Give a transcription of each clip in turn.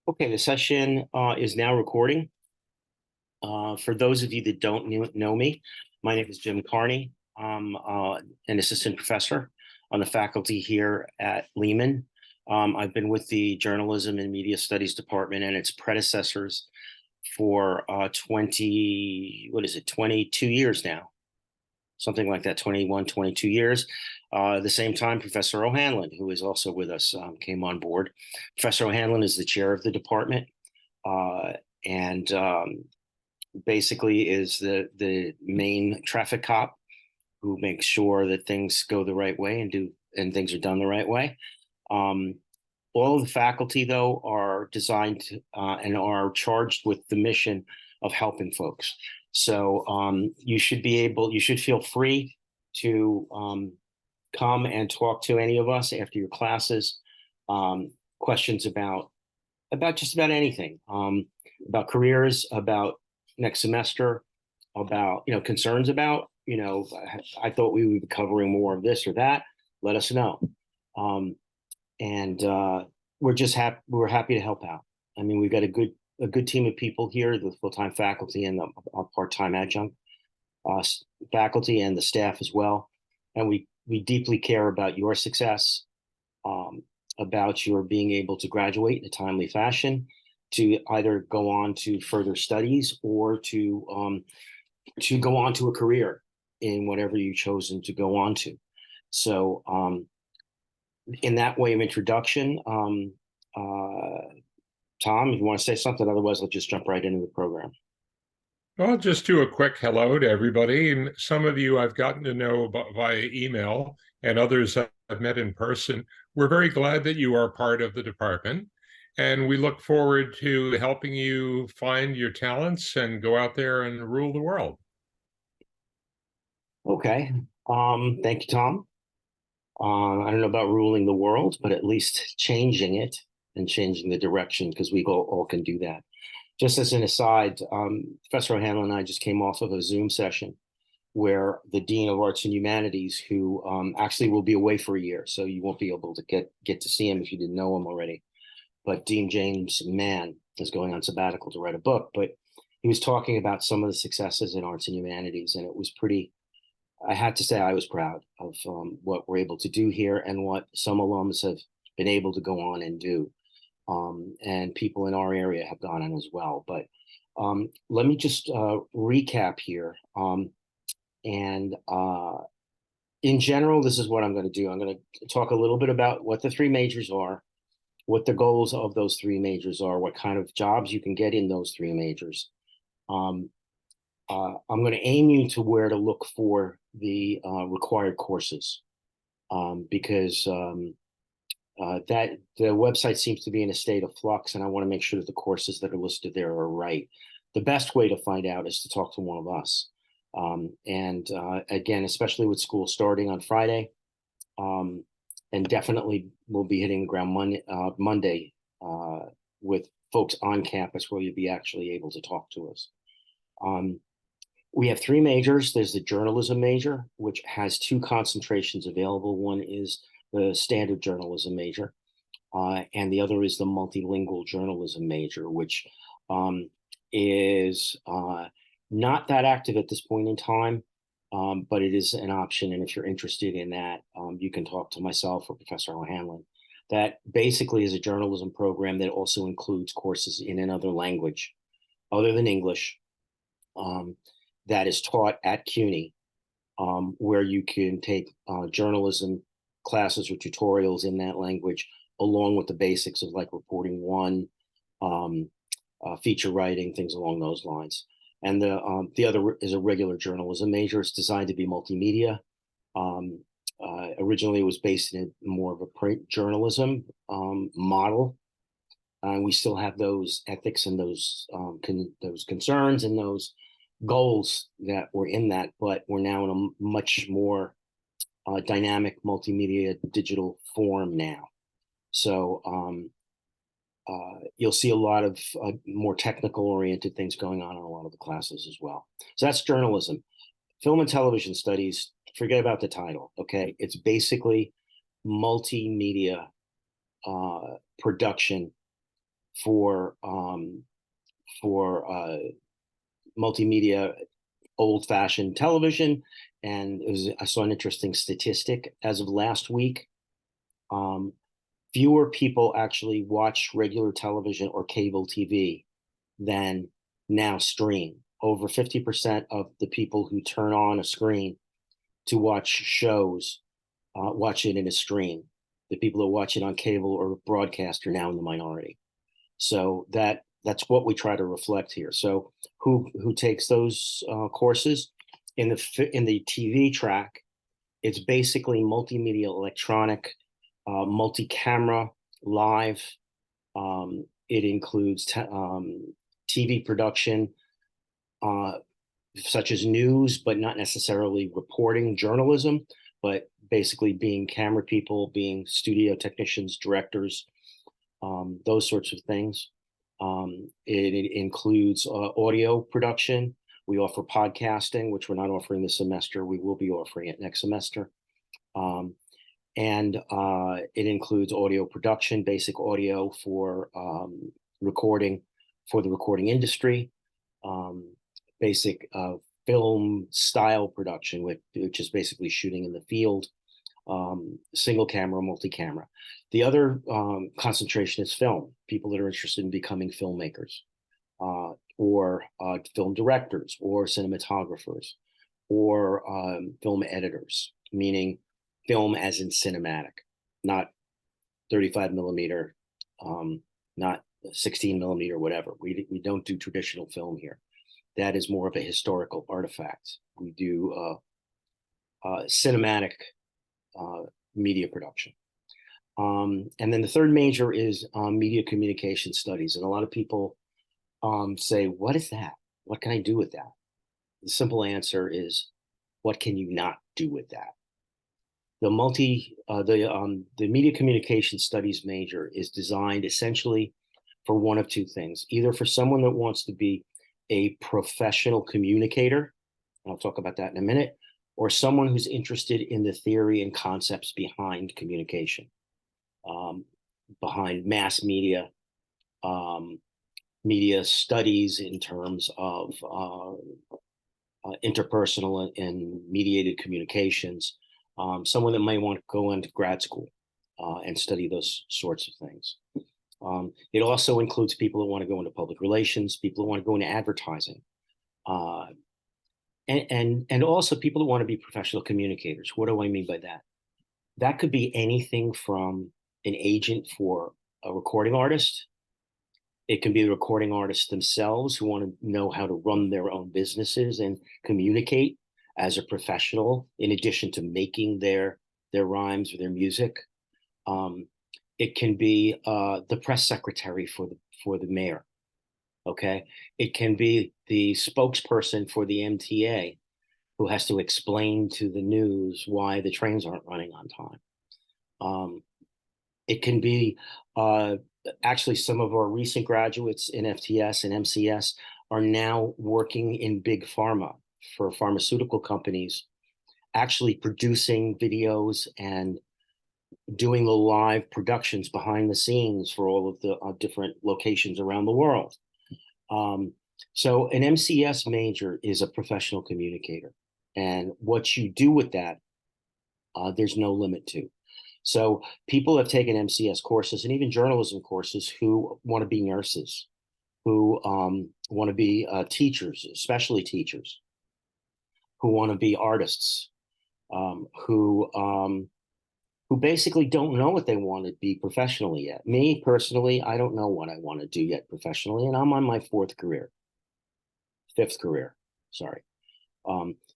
Okay, the session is now recording. For those of you that don't know me, my name is Jim Carney. I'm an assistant professor on the faculty here at Lehman. I've been with the Journalism and Media Studies Department and its predecessors for 22 years now, something like that, 21, 22 years. The same time, Professor O'Hanlon, who is also with us, came on board. Professor O'Hanlon is the chair of the department and basically is the main traffic cop who makes sure that things go the right way and things are done the right way. All of the faculty, though, are designed and are charged with the mission of helping folks. So you should feel free to come and talk to any of us after your classes. Questions about just about anything, about careers, about next semester, about concerns about I thought we would be covering more of this or that. Let us know, and we're happy to help out. I mean, we've got a good team of people here, the full-time faculty and the part-time adjunct faculty and the staff as well. And we deeply care about your success, about your being able to graduate in a timely fashion, to either go on to further studies or to go on to a career in whatever you've chosen to go on to. So in that way of introduction, Tom, if you want to say something, otherwise I'll just jump right into the program. I'll just do a quick hello to everybody. And some of you I've gotten to know via email, and others I've met in person. We're very glad that you are part of the department, and we look forward to helping you find your talents and go out there and rule the world. Okay. Thank you, Tom. I don't know about ruling the world, but at least changing it and changing the direction, because we all can do that. Just as an aside, Professor O'Hanlon and I just came off of a Zoom session where the Dean of Arts and Humanities, who actually will be away for a year, so you won't be able to get to see him if you didn't know him already. But Dean James Mann is going on sabbatical to write a book. But he was talking about some of the successes in arts and humanities, and it was pretty. I had to say I was proud of what we're able to do here and what some alums have been able to go on and do. And people in our area have gone on as well. But let me just recap here. And in general, this is what I'm going to do. I'm going to talk a little bit about what the three majors are, what the goals of those three majors are, what kind of jobs you can get in those three majors. I'm going to aim you to where to look for the required courses, because that the website seems to be in a state of flux, and I want to make sure that the courses that are listed there are right. The best way to find out is to talk to one of us. Again, especially with school starting on Friday, and definitely we'll be hitting the ground Monday with folks on campus where you'll be actually able to talk to us. We have three majors. There's the journalism major, which has two concentrations available. One is the standard journalism major, and the other is the multilingual journalism major, which is not that active at this point in time, but it is an option. And if you're interested in that, you can talk to myself or Professor O'Hanlon. That basically is a journalism program that also includes courses in another language other than English, that is taught at CUNY, where you can take journalism classes or tutorials in that language, along with the basics of like reporting one, feature writing, things along those lines. And the other is a regular journalism major. It's designed to be multimedia. Originally, it was based in more of a print journalism model. And we still have those ethics and those concerns and those goals that were in that, but we're now in a much more dynamic multimedia digital form now. So you'll see a lot of more technical oriented things going on in a lot of the classes as well. So that's journalism. Film and television studies, forget about the title, okay? It's basically multimedia production for multimedia, old-fashioned television. And I saw an interesting statistic as of last week. Fewer people actually watch regular television or cable TV than now stream. Over 50% of the people who turn on a screen to watch shows watch it in a stream. The people who watch it on cable or broadcast are now in the minority. So that's what we try to reflect here. So who takes those courses in the TV track? It's basically multimedia, electronic, multi-camera, live. It includes TV production, such as news, but not necessarily reporting journalism, but basically being camera people, being studio technicians, directors, those sorts of things. It includes audio production. We offer podcasting, which we're not offering this semester. We will be offering it next semester. And it includes audio production, basic audio for recording, for the recording industry, basic film style production, which is basically shooting in the field, single camera, multi-camera. The other concentration is film, people that are interested in becoming filmmakers, or film directors, or cinematographers, or film editors, meaning film as in cinematic, not 35 millimeter, not 16 millimeter, whatever. We don't do traditional film here. That is more of a historical artifact. We do cinematic media production. And then the third major is media communication studies. And a lot of people say, what is that? What can I do with that? The simple answer is, what can you not do with that? The media communication studies major is designed essentially for one of two things: either for someone that wants to be a professional communicator, and I'll talk about that in a minute, or someone who's interested in the theory and concepts behind communication, behind mass media, media studies in terms of interpersonal and mediated communications, someone that might want to go into grad school and study those sorts of things. It also includes people who want to go into public relations, people who want to go into advertising, and also people who want to be professional communicators. What do I mean by that? That could be anything from an agent for a recording artist. It can be the recording artists themselves who want to know how to run their own businesses and communicate as a professional, in addition to making their rhymes or their music. It can be the press secretary for the mayor. Okay, it can be the spokesperson for the MTA who has to explain to the news why the trains aren't running on time. It can be actually some of our recent graduates in FTS and MCS are now working in big pharma for pharmaceutical companies, actually producing videos and doing the live productions behind the scenes for all of the different locations around the world. So an MCS major is a professional communicator, and what you do with that, there's no limit to. So people have taken MCS courses and even journalism courses who want to be nurses, who want to be teachers, especially teachers, who want to be artists, who basically don't know what they want to be professionally yet. Me personally, I don't know what I want to do yet professionally, and I'm on my fifth career. Sorry.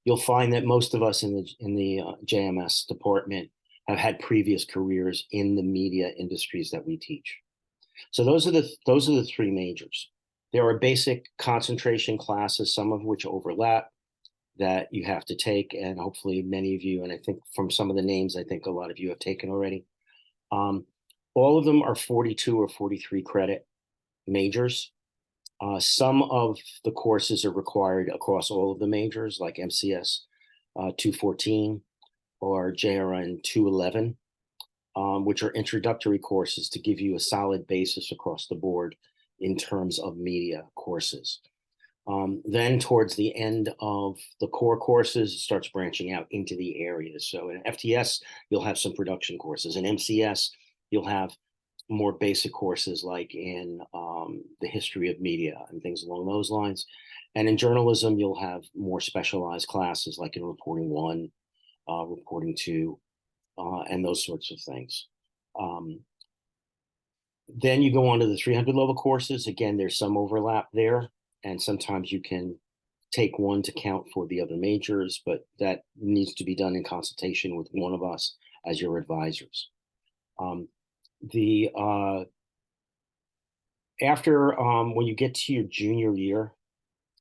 You'll find that most of us in the JMS department have had previous careers in the media industries that we teach. So those are the three majors. There are basic concentration classes, some of which overlap, that you have to take, and hopefully many of you, and I think from some of the names, I think a lot of you have taken already. All of them are 42 or 43 credit majors. Some of the courses are required across all of the majors, like MCS 214 or JRN 211, which are introductory courses to give you a solid basis across the board in terms of media courses. Then towards the end of the core courses, it starts branching out into the areas. So in FTS, you'll have some production courses. In MCS, you'll have more basic courses like in the history of media and things along those lines. And in journalism, you'll have more specialized classes like in reporting 1, reporting 2, and those sorts of things. Then you go on to the 300 level courses. Again, there's some overlap there, and sometimes you can take one to count for the other majors, but that needs to be done in consultation with one of us as your advisors. After when you get to your junior year,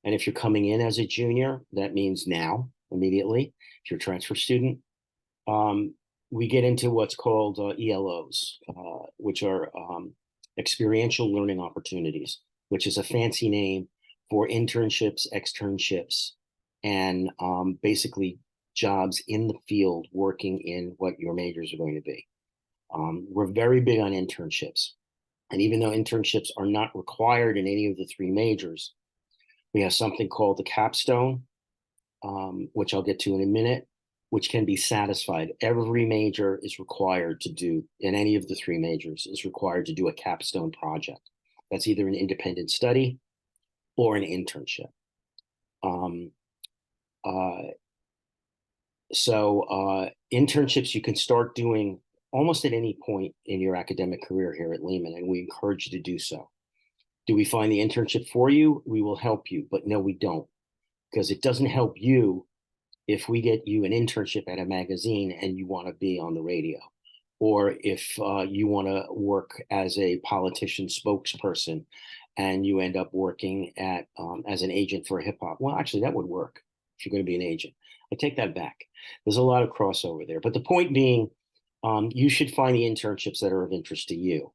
and if you're coming in as a junior, that means now, immediately, if you're a transfer student, we get into what's called ELOs, which are experiential learning opportunities, which is a fancy name for internships, externships, and basically jobs in the field working in what your majors are going to be. We're very big on internships. And even though internships are not required in any of the 3 majors, we have something called the capstone, which I'll get to in a minute, which can be satisfied. Every major is required to do, in any of the 3 majors, is required to do a capstone project. That's either an independent study or an internship. Internships you can start doing almost at any point in your academic career here at Lehman, and we encourage you to do so. Do we find the internship for you? We will help you, but no, we don't, because it doesn't help you if we get you an internship at a magazine and you want to be on the radio, or if you want to work as a politician spokesperson and you end up working at as an agent for hip hop. Well, actually, that would work if you're going to be an agent. I take that back. There's a lot of crossover there. But the point being, you should find the internships that are of interest to you.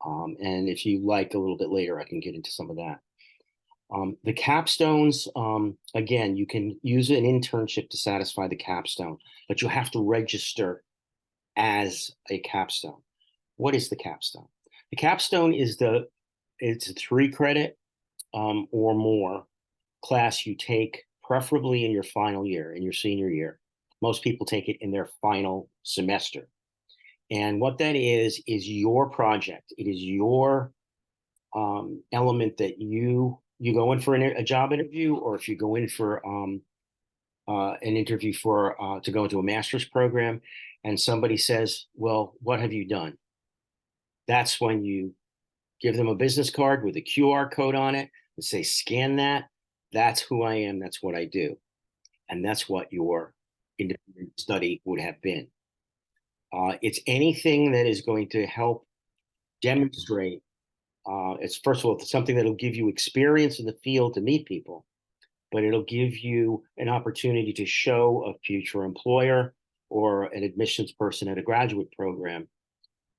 And if you like a little bit later, I can get into some of that. The capstones, again, you can use an internship to satisfy the capstone, but you have to register as a capstone. What is the capstone? The capstone is it's a 3 credit or more class you take, preferably in your final year, in your senior year. Most people take it in their final semester. And what that is your project. It is your element that you go in for a job interview, or if you go in for an interview for to go into a master's program, and somebody says, well, what have you done? That's when you give them a business card with a QR code on it and say, scan that. That's who I am. That's what I do. And that's what your independent study would have been. It's anything that is going to help demonstrate. It's first of all, it's something that'll give you experience in the field to meet people, but it'll give you an opportunity to show a future employer or an admissions person at a graduate program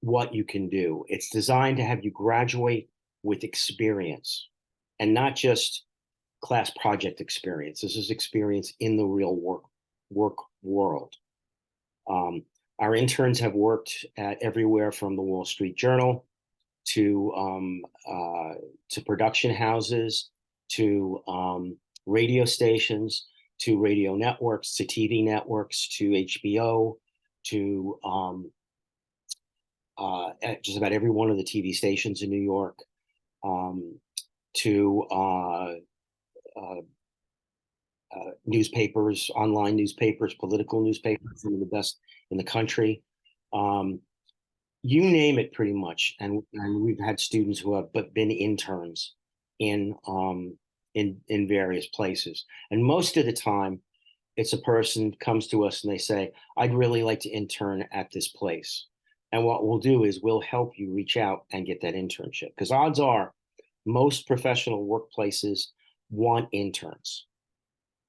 what you can do. It's designed to have you graduate with experience and not just class project experience. This is experience in the real work world. Our interns have worked at everywhere from the Wall Street Journal to production houses, to radio stations, to radio networks, to TV networks, to HBO, to just about every one of the TV stations in New York, to newspapers, online newspapers, political newspapers, some of the best in the country. You name it, pretty much. And we've had students who have been interns in various places. And most of the time, it's a person comes to us and they say, I'd really like to intern at this place. And what we'll do is we'll help you reach out and get that internship. Because odds are most professional workplaces want interns.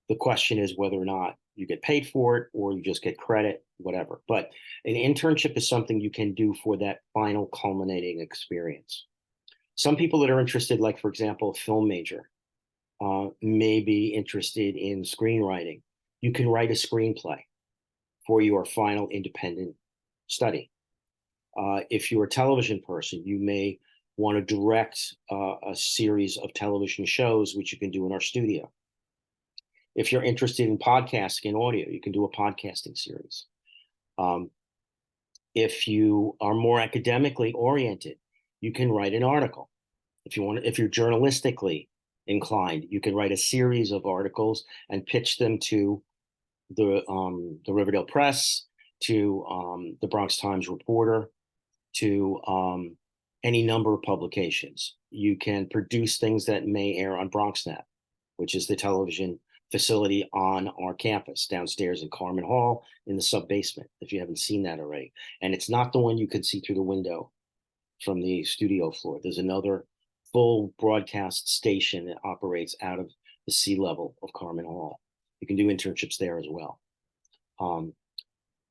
The question is whether or not you get paid for it or you just get credit, whatever. But an internship is something you can do for that final culminating experience. Some people that are interested, like, for example, a film major, may be interested in screenwriting. You can write a screenplay for your final independent study. If you're a television person, you may want to direct a series of television shows, which you can do in our studio. If you're interested in podcasting and audio, you can do a podcasting series. If you are more academically oriented, you can write an article. If you're journalistically inclined, you can write a series of articles and pitch them to the Riverdale Press, to the Bronx Times Reporter, to any number of publications. You can produce things that may air on BronxNet, which is the television facility on our campus downstairs in Carmen Hall in the sub-basement, if you haven't seen that already. And it's not the one you can see through the window from the studio floor. There's another full broadcast station that operates out of the sea level of Carmen Hall. You can do internships there as well.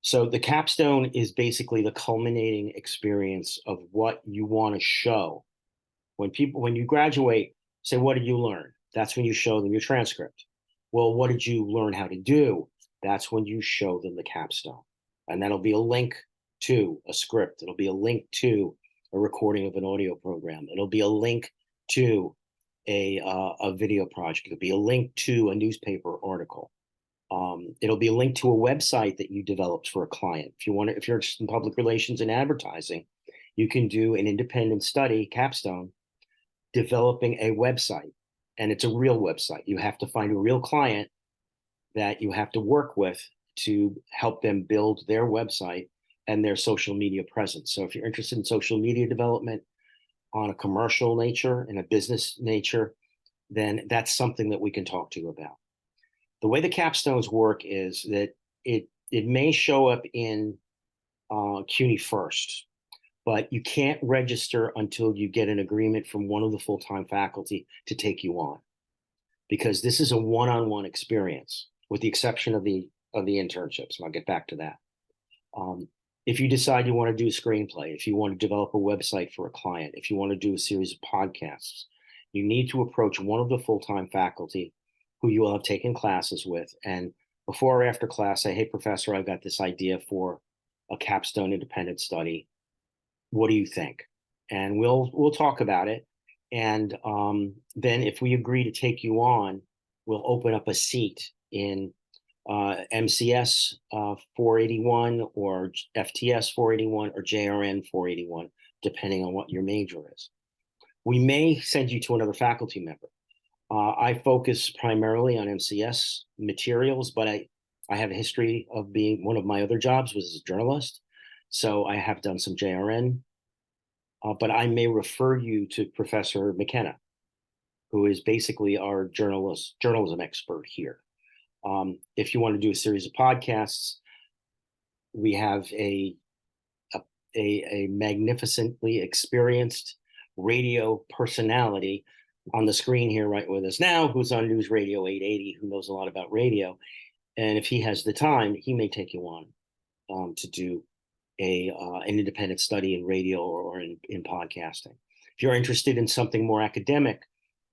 So the capstone is basically the culminating experience of what you want to show. When you graduate, say, what did you learn? That's when you show them your transcript. Well, what did you learn how to do? That's when you show them the capstone. And that'll be a link to a script. It'll be a link to a recording of an audio program. It'll be a link to a video project. It'll be a link to a newspaper article. It'll be a link to a website that you developed for a client. If you're interested in public relations and advertising, you can do an independent study, capstone, developing a website. And it's a real website. You have to find a real client that you have to work with to help them build their website and their social media presence. So if you're interested in social media development on a commercial nature and a business nature, then that's something that we can talk to you about. The way the capstones work is that it may show up in CUNY first, but you can't register until you get an agreement from one of the full-time faculty to take you on, because this is a one-on-one experience, with the exception of the internships. And I'll get back to that. If you decide you want to do a screenplay, if you want to develop a website for a client, if you want to do a series of podcasts, you need to approach one of the full-time faculty who you will have taken classes with. And before or after class, say, hey, professor, I've got this idea for a capstone independent study. What do you think? And we'll talk about it. And then if we agree to take you on, we'll open up a seat in MCS 481 or FTS 481 or JRN 481, depending on what your major is. We may send you to another faculty member. I focus primarily on MCS materials, but I have a history of being, one of my other jobs was as a journalist. So I have done some JRN, but I may refer you to Professor McKenna, who is basically our journalism expert here. If you want to do a series of podcasts, we have a magnificently experienced radio personality on the screen here right with us now, who's on News Radio 880, who knows a lot about radio. And if he has the time, he may take you on to do an independent study in radio or in podcasting. If you're interested in something more academic,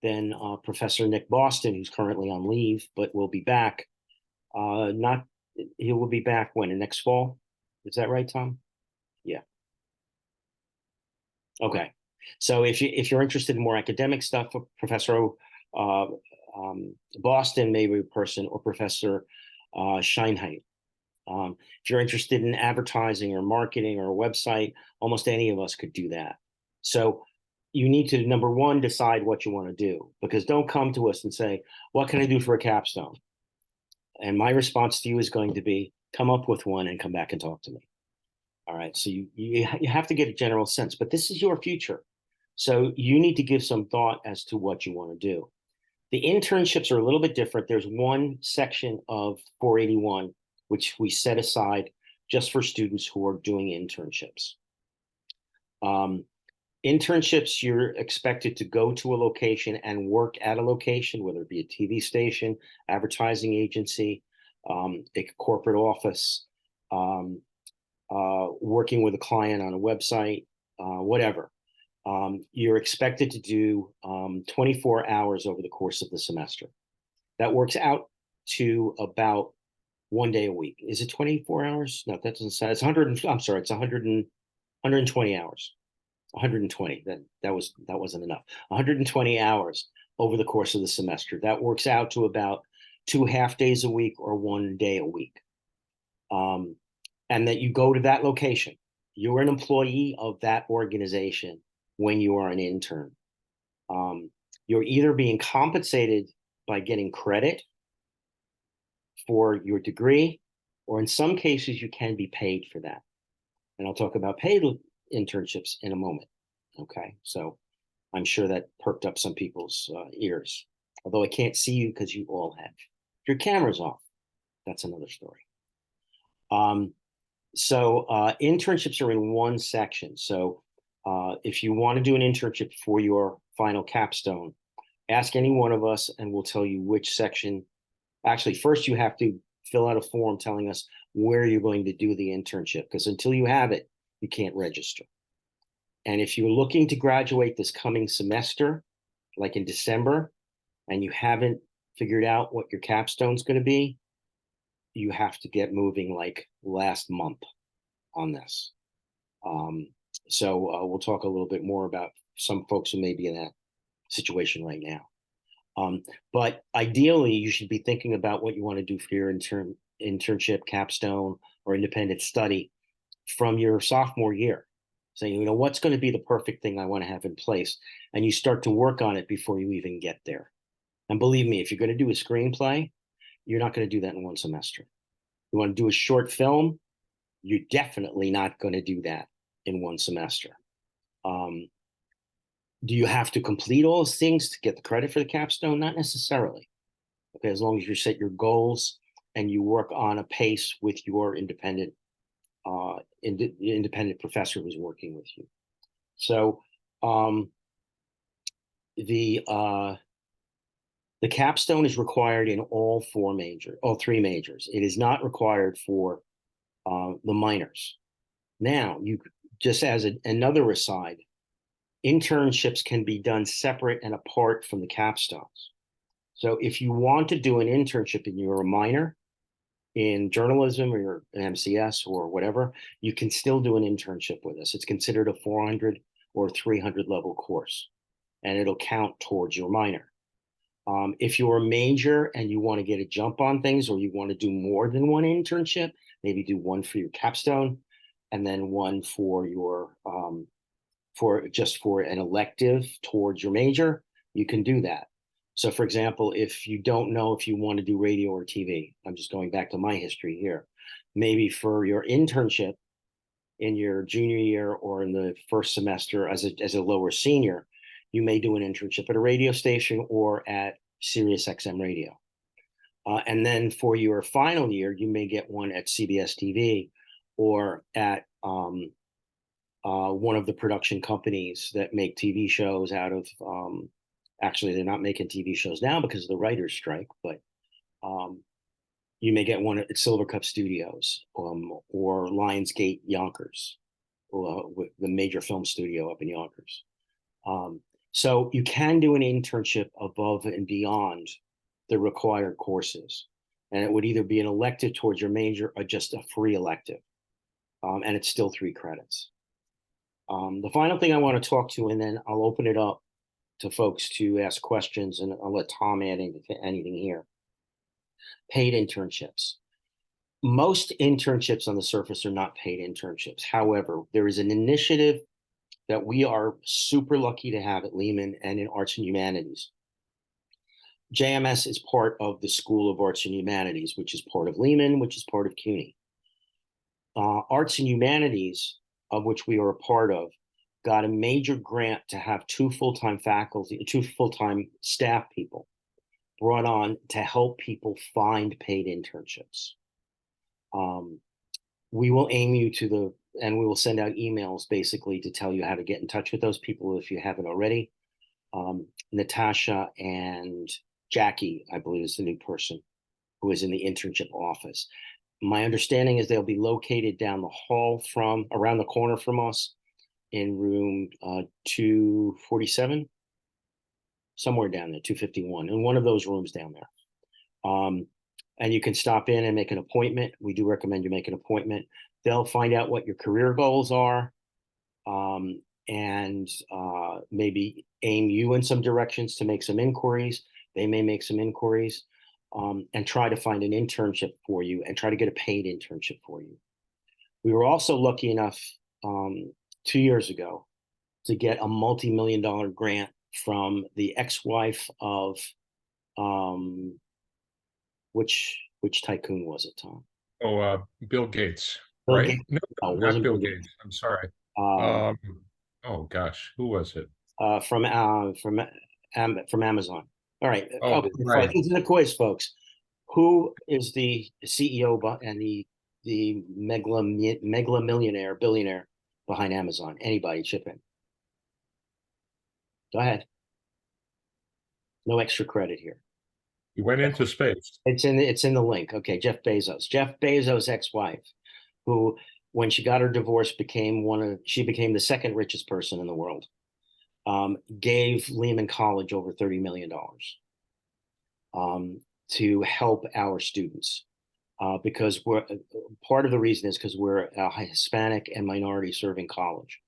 then Professor Nick Boston, who's currently on leave, but will be back. He will be back when? Next fall? Is that right, Tom? Yeah. Okay. So if you're interested in more academic stuff, Professor Boston may be a person, or Professor Scheinheit. If you're interested in advertising or marketing or a website, almost any of us could do that. So you need to, number one, decide what you want to do, because don't come to us and say, what can I do for a capstone? And my response to you is going to be, come up with one and come back and talk to me. All right. So you have to get a general sense, but this is your future. So you need to give some thought as to what you want to do. The internships are a little bit different. There's one section of 481, which we set aside just for students who are doing internships. Internships, you're expected to go to a location and work at a location, whether it be a TV station, advertising agency, a corporate office, working with a client on a website, whatever. You're expected to do 24 hours over the course of the semester. That works out to about 1 day a week. Is it 24 hours? No, that doesn't sound, it's 100, I'm sorry, it's 120 hours. 120. That wasn't enough. 120 hours over the course of the semester. That works out to about 2 half days a week or 1 day a week. And that you go to that location. You're an employee of that organization when you are an intern. You're either being compensated by getting credit for your degree, or in some cases, you can be paid for that. And I'll talk about paid internships in a moment. Okay, so I'm sure that perked up some people's ears, although I can't see you because you all have your cameras off. That's another story. So internships are in one section. So if you want to do an internship for your final capstone, ask any one of us and we'll tell you which section. Actually, first you have to fill out a form telling us where you're going to do the internship, because until you have it, you can't register. And if you're looking to graduate this coming semester, like in December, and you haven't figured out what your capstone's going to be, you have to get moving like last month on this. So we'll talk a little bit more about some folks who may be in that situation right now. But ideally, you should be thinking about what you want to do for your internship, capstone, or independent study from your sophomore year. Saying, you know, what's going to be the perfect thing I want to have in place? And you start to work on it before you even get there. And believe me, if you're going to do a screenplay, you're not going to do that in one semester. You want to do a short film, you're definitely not going to do that in one semester. Do you have to complete all those things to get the credit for the capstone? Not necessarily. Okay, as long as you set your goals and you work on a pace with your independent professor who's working with you. So the capstone is required in all three majors. It is not required for the minors. Now, you just as another aside, internships can be done separate and apart from the capstones. So if you want to do an internship and you're a minor in journalism or you're an MCS or whatever, you can still do an internship with us. It's considered a 400 or 300 level course, and it'll count towards your minor. If you're a major and you want to get a jump on things, or you want to do more than one internship, maybe do one for your capstone and then one for your for an elective towards your major, you can do that. So for example, if you don't know if you want to do radio or TV, I'm just going back to my history here, maybe for your internship in your junior year or in the first semester as a lower senior, you may do an internship at a radio station or at Sirius XM Radio. And then for your final year, you may get one at CBS TV or at one of the production companies that make TV shows out of, actually, they're not making TV shows now because of the writer's strike, but you may get one at Silvercup Studios or Lionsgate Yonkers, with the major film studio up in Yonkers. So you can do an internship above and beyond the required courses. And it would either be an elective towards your major or just a free elective. And it's still 3 credits. The final thing I want to talk to, and then I'll open it up to folks to ask questions, and I'll let Tom add anything here. Paid internships. Most internships on the surface are not paid internships. However, there is an initiative that we are super lucky to have at Lehman and in Arts and Humanities. JMS is part of the School of Arts and Humanities, which is part of Lehman, which is part of CUNY. Arts and Humanities, of which we are a part of, got a major grant to have 2 full-time faculty, 2 full-time staff people brought on to help people find paid internships. We will aim you to and we will send out emails basically to tell you how to get in touch with those people if you haven't already. Natasha and Jackie, I believe, is the new person who is in the internship office. My understanding is they'll be located down the hall around the corner from us in room 247, somewhere down there, 251, in one of those rooms down there. And you can stop in and make an appointment. We do recommend you make an appointment. They'll find out what your career goals are. and maybe aim you in some directions to make some inquiries. They may make some inquiries, and try to find an internship for you and try to get a paid internship for you. We were also lucky enough 2 years ago to get a multi-million-dollar grant from the ex-wife of which tycoon was it, Tom? Bill Gates, Bill right? Gates. No, No, it not wasn't Bill Bill Gates. Gates. I'm sorry. Um, Um, oh gosh, who was it? from Amazon. All right. Oh, Okay, right. this is a quiz, folks. Who is the CEO and the millionaire billionaire behind Amazon? Anybody chip in? Go ahead. No extra credit here. He went into space. It's in the link. Okay, Jeff Bezos. Jeff Bezos' ex-wife, who when she got her divorce she became the second richest person in the world. Gave Lehman College over $30 million to help our students. Because part of the reason is because we're a Hispanic and minority serving college.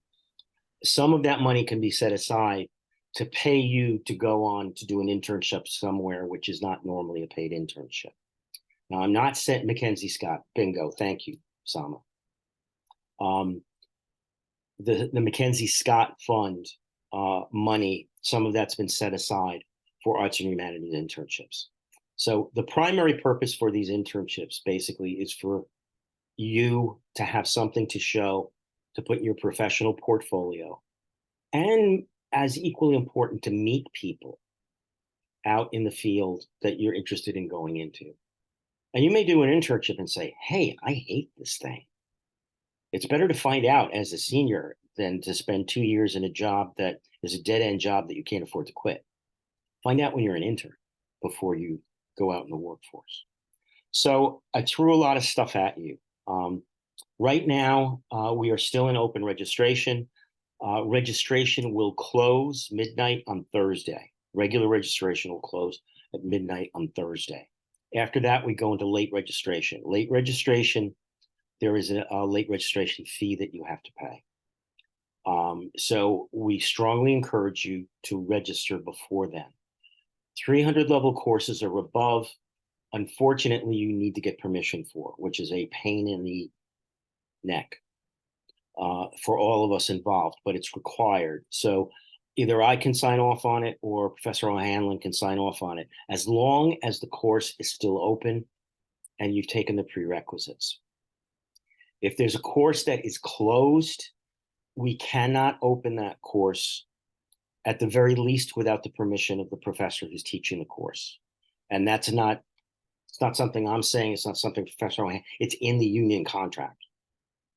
Some of that money can be set aside to pay you to go on to do an internship somewhere, which is not normally a paid internship. Now, I'm not saying Mackenzie Scott. Bingo. Thank you, Sama. The Mackenzie Scott Fund money, some of that's been set aside for arts and humanities internships. So the primary purpose for these internships basically is for you to have something to show, to put in your professional portfolio, and as equally important, to meet people out in the field that you're interested in going into. And you may do an internship and say, hey, I hate this thing. It's better to find out as a senior than to spend 2 years in a job that is a dead end job that you can't afford to quit. Find out when you're an intern before you go out in the workforce. So I threw a lot of stuff at you. Right now, we are still in open registration. Registration will close midnight on Thursday. Regular registration will close at midnight on Thursday. After that, we go into late registration. Late registration, there is a late registration fee that you have to pay. So we strongly encourage you to register before then. 300 level courses or above, unfortunately, you need to get permission for, which is a pain in the neck for all of us involved, but it's required. So either I can sign off on it or Professor O'Hanlon can sign off on it, as long as the course is still open and you've taken the prerequisites. If there's a course that is closed, we cannot open that course, at the very least, without the permission of the professor who's teaching the course. And it's not something I'm saying. It's not something Professor O'Hanlon, it's in the union contract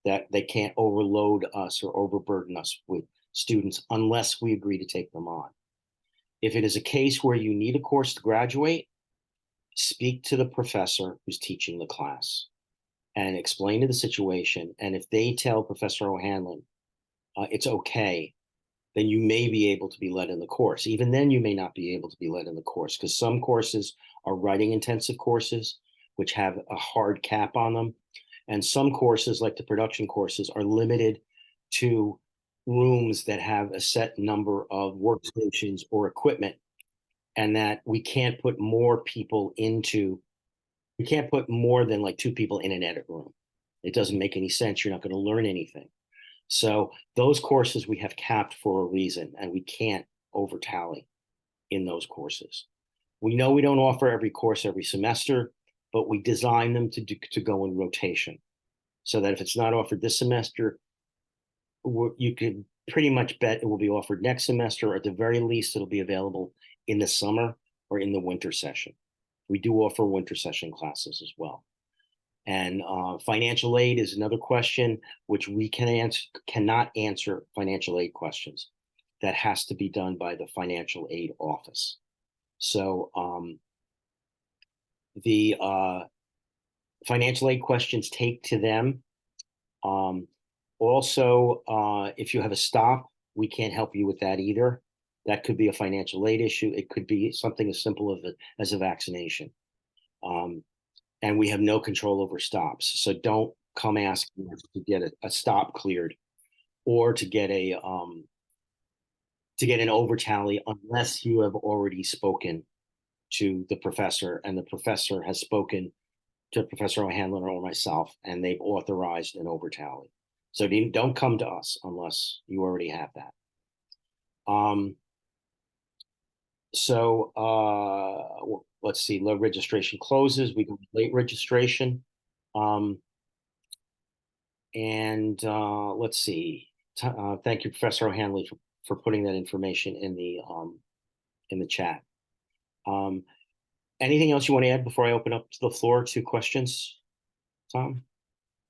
that they can't overload us or overburden us with students unless we agree to take them on. If it is a case where you need a course to graduate, speak to the professor who's teaching the class and explain to the situation. And if they tell Professor O'Hanlon it's okay, then you may be able to be led in the course. Even then, you may not be able to be led in the course because some courses are writing intensive courses, which have a hard cap on them. And some courses, like the production courses, are limited to rooms that have a set number of workstations or equipment, and that we can't put more than like 2 people in an edit room. It doesn't make any sense. You're not going to learn anything. So those courses we have capped for a reason, and we can't over tally in those courses. We know we don't offer every course every semester, but we design them to go in rotation, so that if it's not offered this semester, you could pretty much bet it will be offered next semester, or at the very least, it'll be available in the summer or in the winter session. We do offer winter session classes as well. And financial aid is another question, which we cannot answer financial aid questions. That has to be done by the financial aid office. So the financial aid questions take to them. Also, if you have a stop, we can't help you with that either. That could be a financial aid issue. It could be something as simple as a vaccination. And we have no control over stops. So don't come asking us to get a stop cleared or to get a to get an over tally unless you have already spoken to the professor and the professor has spoken to Professor O'Hanlon or myself and they've authorized an over tally. So don't come to us unless you already have that. Let's see, low registration closes. We go to late registration. Let's see. Thank you, Professor O'Hanley, for putting that information in the chat. Anything else you want to add before I open up to the floor to questions, Tom?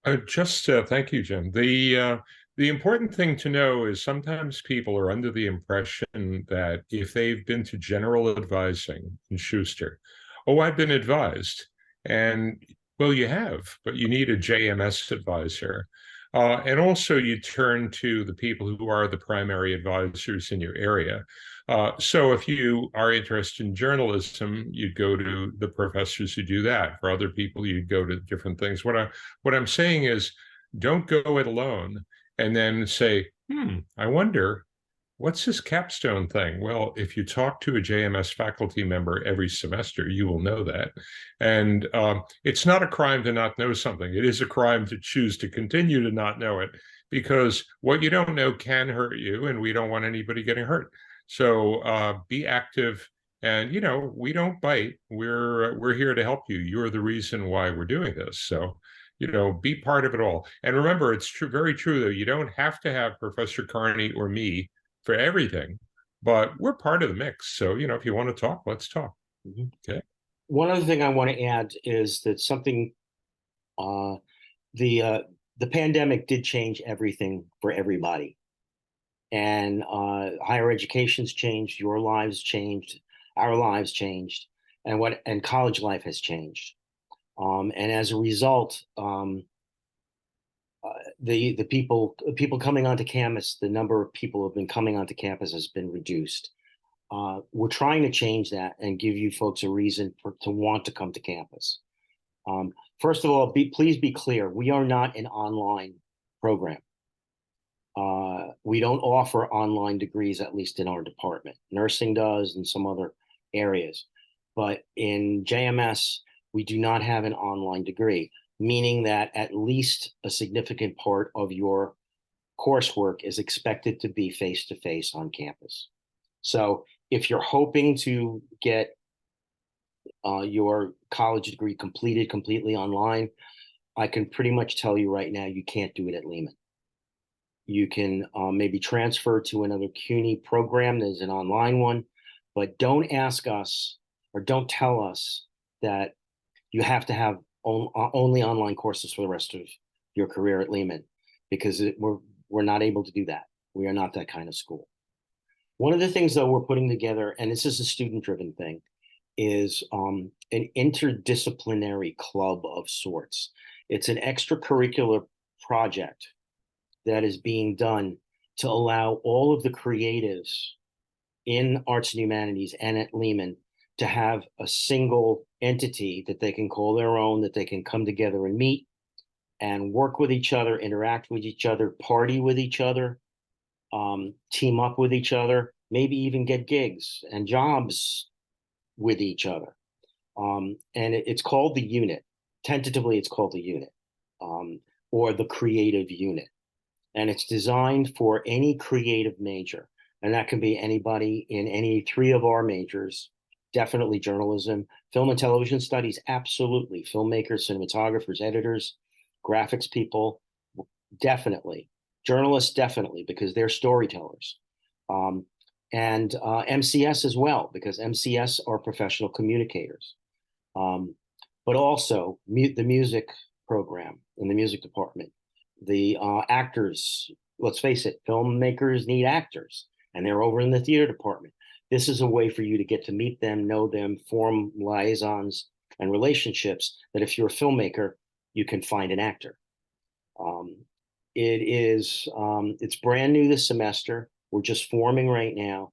Thank you, Jim. The important thing to know is sometimes people are under the impression that if they've been to general advising in Schuster, oh, I've been advised. And well, you have, but you need a JMS advisor. And also you turn to the people who are the primary advisors in your area. So if you are interested in journalism, you'd go to the professors who do that. For other people, you'd go to different things. What I'm saying is, don't go it alone and then say, I wonder, what's this capstone thing? Well, if you talk to a JMS faculty member every semester, you will know that. And it's not a crime to not know something. It is a crime to choose to continue to not know it, because what you don't know can hurt you, and we don't want anybody getting hurt. So be active. And we don't bite. We're here to help you. You're the reason why we're doing this. So be part of it all. And remember, it's true, very true, though. You don't have to have Professor Carney or me for everything, but we're part of the mix. So, if you want to talk, let's talk. Mm-hmm. Okay. One other thing I want to add is that the pandemic did change everything for everybody. And higher education's changed, your lives changed, our lives changed, and college life has changed. And as a result, the people coming onto campus, the number of people who have been coming onto campus has been reduced. We're trying to change that and give you folks a reason to want to come to campus. First of all, please be clear, we are not an online program. We don't offer online degrees, at least in our department. Nursing does and some other areas. But in JMS, we do not have an online degree, meaning that at least a significant part of your coursework is expected to be face-to-face on campus. So if you're hoping to get your college degree completed completely online, I can pretty much tell you right now, you can't do it at Lehman. You can maybe transfer to another CUNY program. There's an online one, but don't ask us or don't tell us that you have to have only online courses for the rest of your career at Lehman, because we're not able to do that. We are not that kind of school. One of the things, though, we're putting together, and this is a student-driven thing, is an interdisciplinary club of sorts. It's an extracurricular project that is being done to allow all of the creatives in arts and humanities and at Lehman to have a single entity that they can call their own, that they can come together and meet and work with each other, interact with each other, party with each other, team up with each other, maybe even get gigs and jobs with each other. And it's called the unit. Tentatively, it's called the unit, or the creative unit. And it's designed for any creative major. And that can be anybody in any three of our majors. Definitely journalism, film and television studies, absolutely. Filmmakers, cinematographers, editors, graphics people, definitely. Journalists, definitely, because they're storytellers. And MCS as well, because MCS are professional communicators. But also the music program in the music department. The actors, let's face it, filmmakers need actors, and they're over in the theater department. This is a way for you to get to meet them, know them, form liaisons and relationships that if you're a filmmaker, you can find an actor. It's brand new this semester. We're just forming right now.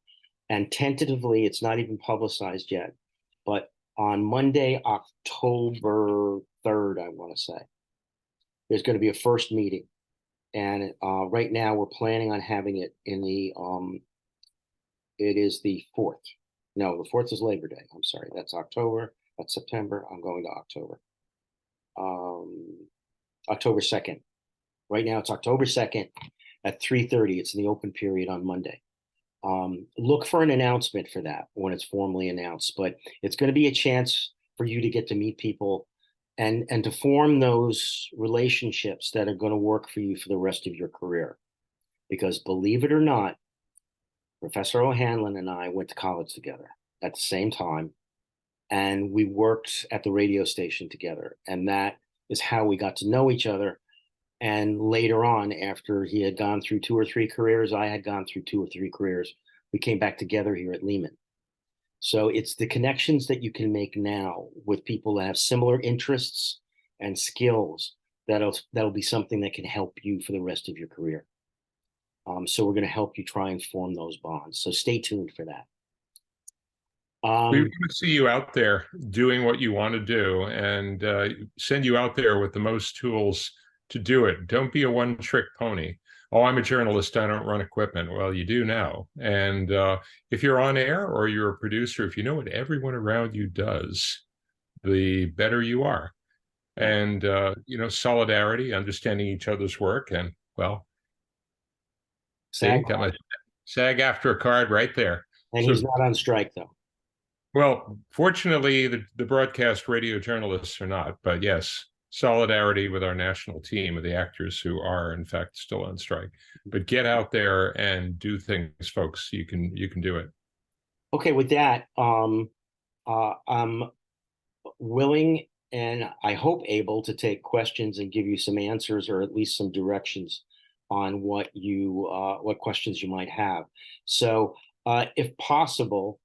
And tentatively, it's not even publicized yet. But on Monday, October 3rd, I want to say, there's going to be a first meeting. And right now we're planning on having it in the It is the 4th. No, the 4th is Labor Day. I'm sorry. That's October. That's September. I'm going to October. October 2nd. Right now it's October 2nd at 3:30. It's in the open period on Monday. Look for an announcement for that when it's formally announced, but it's going to be a chance for you to get to meet people and to form those relationships that are going to work for you for the rest of your career. Because believe it or not, Professor O'Hanlon and I went to college together at the same time, and we worked at the radio station together. And that is how we got to know each other. And later on, after he had gone through 2 or 3 careers, I had gone through 2 or 3 careers, we came back together here at Lehman. So it's the connections that you can make now with people that have similar interests and skills that'll be something that can help you for the rest of your career. So we're going to help you try and form those bonds. So stay tuned for that. We want to see you out there doing what you want to do, and send you out there with the most tools to do it. Don't be a one-trick pony. Oh, I'm a journalist, I don't run equipment. Well, you do now. And if you're on air or you're a producer, if you know what everyone around you does, the better you are. And solidarity, understanding each other's work, and well, see, got my SAG after a card right there. And So, he's not on strike, though. well, fortunately, the broadcast radio journalists are not, but yes, solidarity with our national team of the actors who are, in fact, still on strike. But get out there and do things, folks. You can do it. Okay, with that, I'm willing and I hope able to take questions and give you some answers or at least some directions on what questions you might have. So, if possible,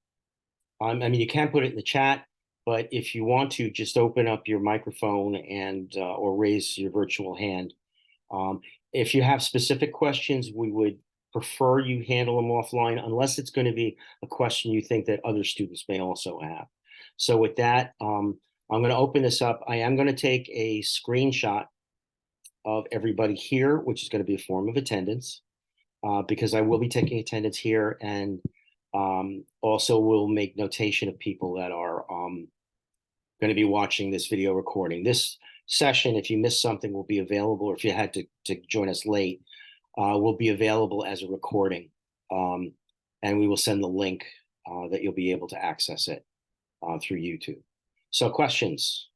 I mean, you can put it in the chat, but if you want to, just open up your microphone and or raise your virtual hand. If you have specific questions, we would prefer you handle them offline, unless it's going to be a question you think that other students may also have. So with that, I'm going to open this up. I am going to take a screenshot of everybody here, which is going to be a form of attendance, because I will be taking attendance here, and also we'll make notation of people that are going to be watching this video recording. This session, if you missed something, will be available, or if you had to join us late, will be available as a recording. And we will send the link that you'll be able to access it through YouTube. So questions?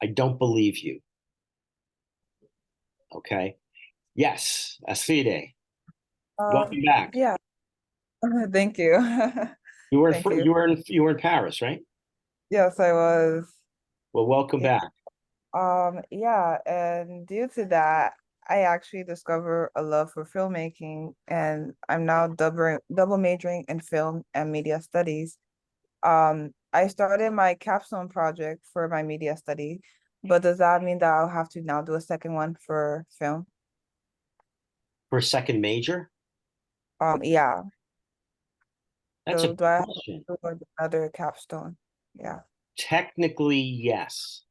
I don't believe you. Okay. Yes, Asfide. Welcome back. Yeah. Thank you. You were Thank you. you were in Paris, right? Yes, I was. Well, welcome Yeah. back. Yeah, and due to that, I actually discovered a love for filmmaking, and I'm now double majoring in film and media studies. I started my capstone project for my media study, but does that mean that I'll have to now do a second one for film? For a second major? Yeah. That's So a do I have question. to do another capstone? Yeah. Technically, yes.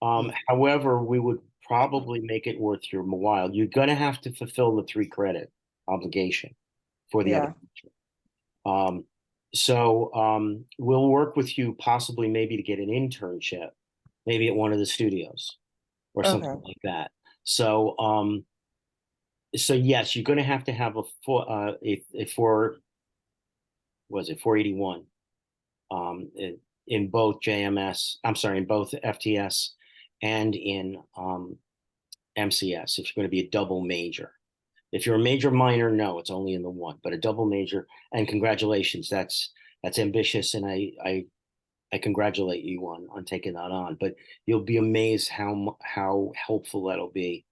However, we would probably make it worth your while. You're going to have to fulfill the 3 credit obligation for the other. We'll work with you possibly maybe to get an internship, maybe at one of the studios or something like that. So, yes, you're going to have a 481 in both JMS. I'm sorry, in both FTS and in MCS. If you're going to be a double major. If you're a major minor, no, it's only in the one, but a double major, and congratulations, that's ambitious, and I congratulate you on taking that on. But you'll be amazed how helpful that'll be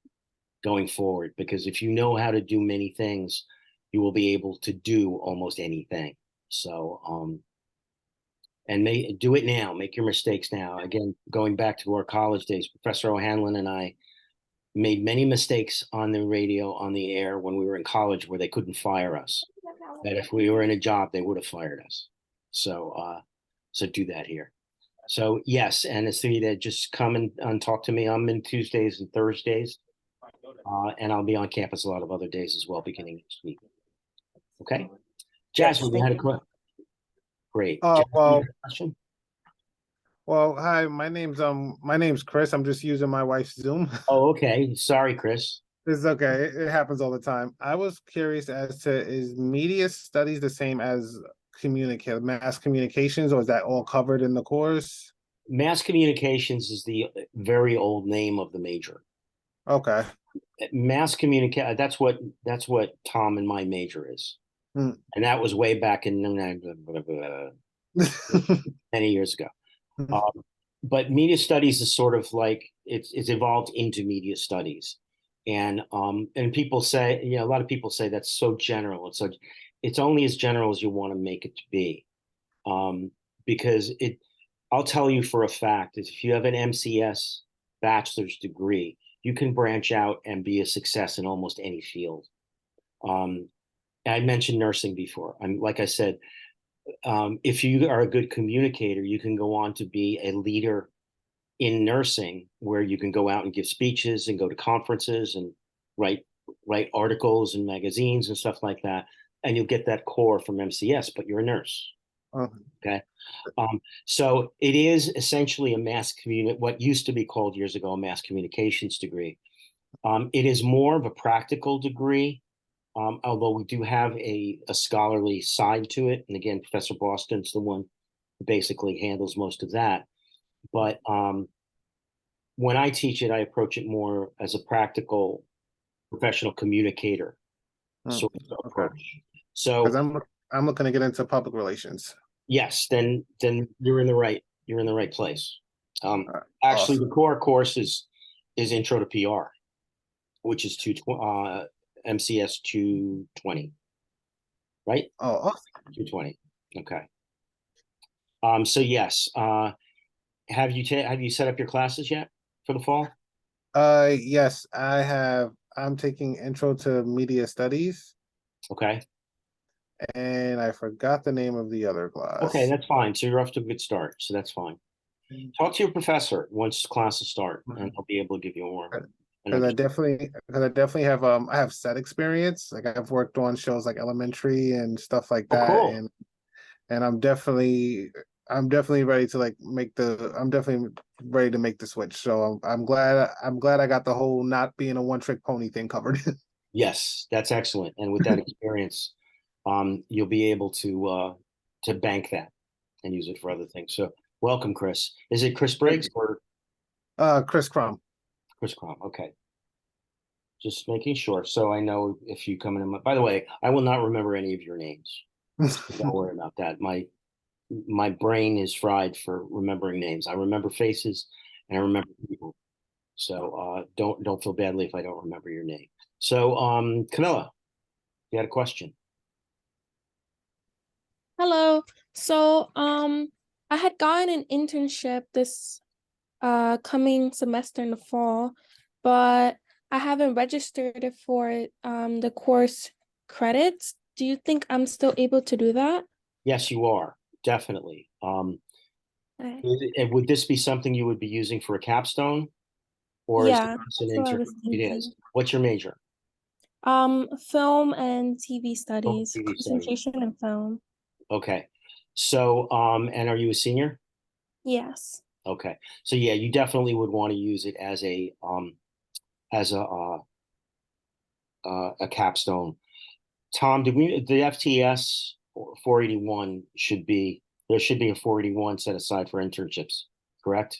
going forward, because if you know how to do many things, you will be able to do almost anything. So and do it now, make your mistakes now. Again, going back to our college days, Professor O'Hanlon and I made many mistakes on the radio, on the air when we were in college, where they couldn't fire us. That if we were in a job, they would have fired us. So do that here. So yes, and it's that just come and talk to me. I'm in Tuesdays and Thursdays. And I'll be on campus a lot of other days as well, beginning next week. Okay. Yes, Jasmine, you thank had a you. question? Great. Oh, Jasmine, you had a question? hi, my name's Chris. I'm just using my wife's Zoom. Oh, okay. Sorry, Chris. It's okay. It happens all the time. I was curious as to, is media studies the same as mass communications, or is that all covered in the course? Mass communications is the very old name of the major. Okay. Mass communicate. That's what Tom and my major is, Hmm. and that was way back in many years ago. But media studies is sort of like it's evolved into media studies, and people say, a lot of people say that's so general. It's only as general as you want to make it to be, because I'll tell you for a fact is if you have an MCS bachelor's degree, you can branch out and be a success in almost any field. I mentioned nursing before. Like I said, if you are a good communicator, you can go on to be a leader in nursing, where you can go out and give speeches and go to conferences and write articles and magazines and stuff like that, and you'll get that core from MCS, but you're a nurse. Okay. So it is essentially what used to be called years ago a mass communications degree. It is more of a practical degree, although we do have a scholarly side to it. And again, Professor Boston's the one who basically handles most of that. But when I teach it, I approach it more as a practical professional communicator sort of approach. Because So I'm looking to get into public relations. yes, then you're in the right place. Actually, Awesome. the core course is Intro to PR, which is MCS 220, right? Oh, awesome. 220. Okay. So yes, have you set up your classes yet for the fall? Yes, I have. I'm taking Intro to Media Studies, Okay. and I forgot the name of the other class. Okay, that's fine. So you're off to a good start. So that's fine. Talk to your professor once classes start, and he'll be able to give you more. Because I definitely have I have set experience. Like I've worked on shows like Elementary and stuff like that, cool. and I'm definitely ready to I'm definitely ready to make the switch. So I'm glad I got the whole not being a one-trick pony thing covered. Yes, that's excellent. And with that experience, you'll be able to bank that and use it for other things. So welcome, Chris. Is it Chris Briggs or Chris Crum. Chris Crom? Okay. Just making sure. So I know if you come in. By the way, I will not remember any of your names. Don't worry about that. My brain is fried for remembering names. I remember faces and I remember people. So don't feel badly if I don't remember your name. So Camilla, you had a question. Hello. So, I had gotten an internship this coming semester in the fall, but I haven't registered it for the course credits. Do you think I'm still able to do that? Yes, you are definitely. Okay. Would this be something you would be using for a capstone, or is Yeah, it just an that's what I intern? was It is. thinking. What's your major? Film and TV studies, TV studies. concentration and film. Okay. So, and are you a senior? Yes. Okay. So yeah, you definitely would want to use it as a capstone. Tom, the FTS 481 there should be a 481 set aside for internships, correct?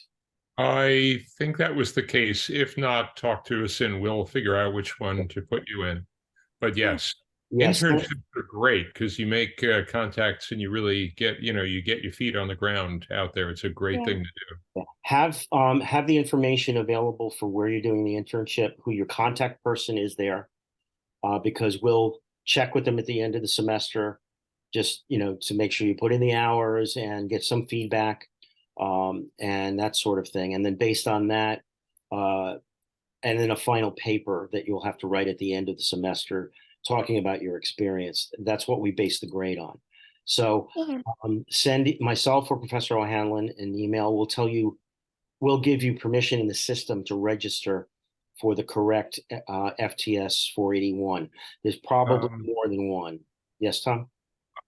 I think that was the case. If not, talk to us and we'll figure out which one to put you in. But yes, Yes. internships are great because you make contacts and you really you get your feet on the ground out there. It's a great Yeah. thing to do. Have the information available for where you're doing the internship, who your contact person is there, because we'll check with them at the end of the semester, just to make sure you put in the hours and get some feedback, and that sort of thing. And then based on that, and then a final paper that you'll have to write at the end of the semester talking about your experience. That's what we base the grade on. So send myself or Professor O'Hanlon an email. We'll give you permission in the system to register for the correct FTS 481. There's probably more than one. Yes, Tom?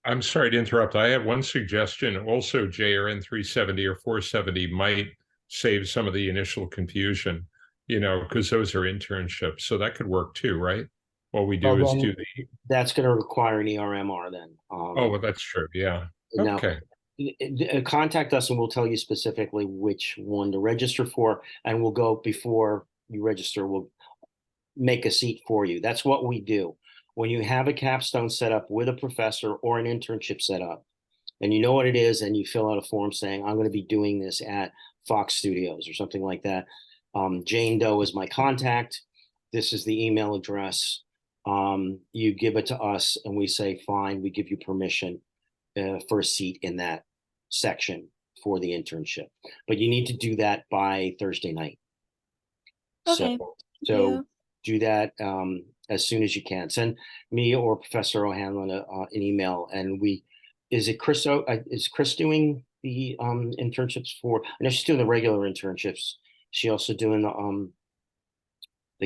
I'm sorry to interrupt. I have one suggestion. Also, JRN 370 or 470 might save some of the initial confusion, because those are internships. So that could work too, right? What we do Well, is then do the, that's going to require an ERMR then. oh, well, that's true. Yeah. Now, Okay. contact us and we'll tell you specifically which one to register for, and we'll go before you register. We'll make a seat for you. That's what we do. When you have a capstone set up with a professor or an internship set up, and you know what it is, and you fill out a form saying, I'm going to be doing this at Fox Studios or something like that. Jane Doe is my contact. This is the email address. You give it to us, and we say, fine, we give you permission for a seat in that section for the internship. But you need to do that by Thursday night. Okay. So do that as soon as you can. Send me or Professor O'Hanlon an email, and is Chris doing the internships for? I know she's doing the regular internships. She also doing the